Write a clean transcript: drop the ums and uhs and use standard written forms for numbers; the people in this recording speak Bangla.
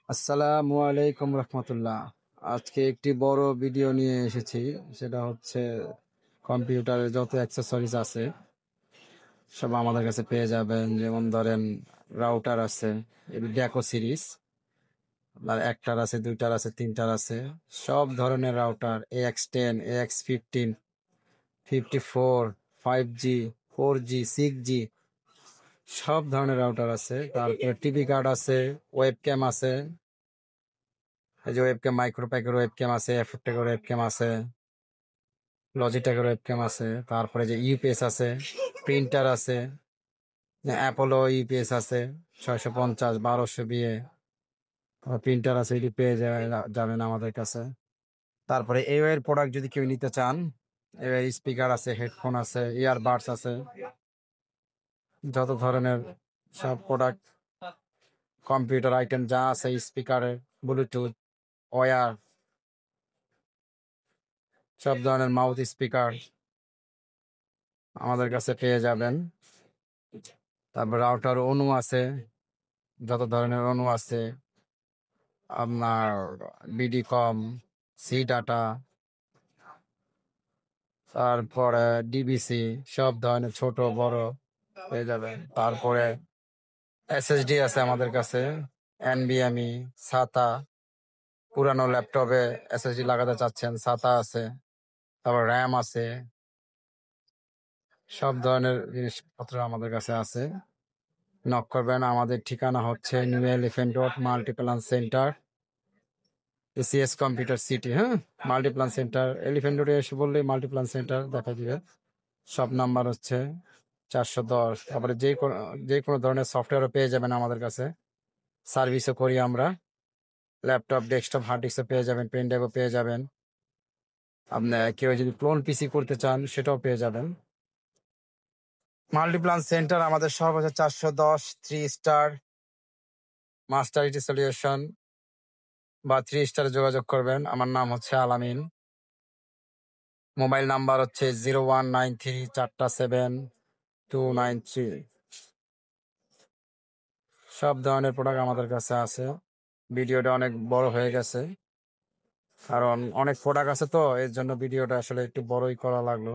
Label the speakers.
Speaker 1: আসসালামু আলাইকুম রহমতুল্লাহ। আজকে একটি বড় ভিডিও নিয়ে এসেছি। সেটা হচ্ছে কম্পিউটারের যত অ্যাক্সেসরিজ আছে সব আমাদের কাছে পেয়ে যাবেন। যেমন ধরেন রাউটার আছে, ডেকো সিরিজ, আর একটার আছে, দুইটার আছে, তিনটার আছে। সব ধরনের router, AX10, AX15, 54, 5G, 4G, 6G, সব ধরনের রাউটার আছে। তারপরে টিভি কার্ড আছে, ওয়েব ক্যাম আছে, এই যে ওয়েবক্যাম, মাইক্রোপ্যাকের ওয়েবক্যাম আছে, এফটেকের ওয়েবক্যাম আছে, লজিটেকের ওয়েবক্যাম আছে। তারপরে যে ইউপিএস আছে, প্রিন্টার আছে, অ্যাপোলো ইউপিএস আছে, 650, 1200 বিয়ে প্রিন্টার আছে, এটি পেয়ে যাবেন আমাদের কাছে। তারপরে এর প্রোডাক্ট যদি কেউ নিতে চান, এর স্পিকার আছে, হেডফোন আছে, ইয়ারবাডস আছে, যত ধরনের সব প্রোডাক্ট, কম্পিউটার আইটেম যা আছে, স্পিকারের, ব্লুটুথ, ওয়্যার, সব ধরনের মাউথ স্পিকার আমাদের কাছে পেয়ে যাবেন। তারপর রাউটার অনু আছে, যত ধরনের অনু আছে, আপনার বিডি কম, সি ডাটা, তারপরে ডিবিসি, সব ধরনের ছোট বড় পেয়ে যাবেন। তারপরে এসএসডি আছে আমাদের কাছে, এনবিএমই, সাতা, পুরানো ল্যাপটপে এসএসডি লাগাতে চাচ্ছেন, সাতা আছে। তারপর র্যাম আছে, সব ধরনের জিনিসপত্র আমাদের কাছে আছে। নক করবেন। আমাদের ঠিকানা হচ্ছে new elephant road, Multiplan centre, CS computer city. হ্যাঁ, মাল্টিপ্লান সেন্টার, এলিফ্যান্ট রোডে এসে বললেই মাল্টিপ্লান সেন্টার দেখা দিবে। সব নাম্বার হচ্ছে 410। তারপরে যে কোনো ধরনের সফটওয়্যারও পেয়ে যাবেন আমাদের কাছে, সার্ভিসও করি আমরা। ল্যাপটপ, ডেস্কটপ, হার্ড ডিস্কও পেয়ে যাবেন, পেন ড্রাইভও পেয়ে যাবেন। আপনার কেউ যদি ক্লোন পিসি করতে চান সেটাও পেয়ে যাবেন। মাল্টিপ্লান সেন্টার আমাদের সব হচ্ছে 410, 3 স্টার, মাস্টার ইটি সলিউশন বা 3 স্টারে যোগাযোগ করবেন। আমার নাম হচ্ছে আলামিন। মোবাইল নাম্বার হচ্ছে 0193 477 293। সব ধরনের প্রোডাক্ট আমাদের কাছে আছে। ভিডিওটা অনেক বড় হয়ে গেছে, কারণ অনেক প্রোডাক্ট আছে তো, এর জন্য ভিডিওটা আসলে একটু বড়ই করা লাগলো।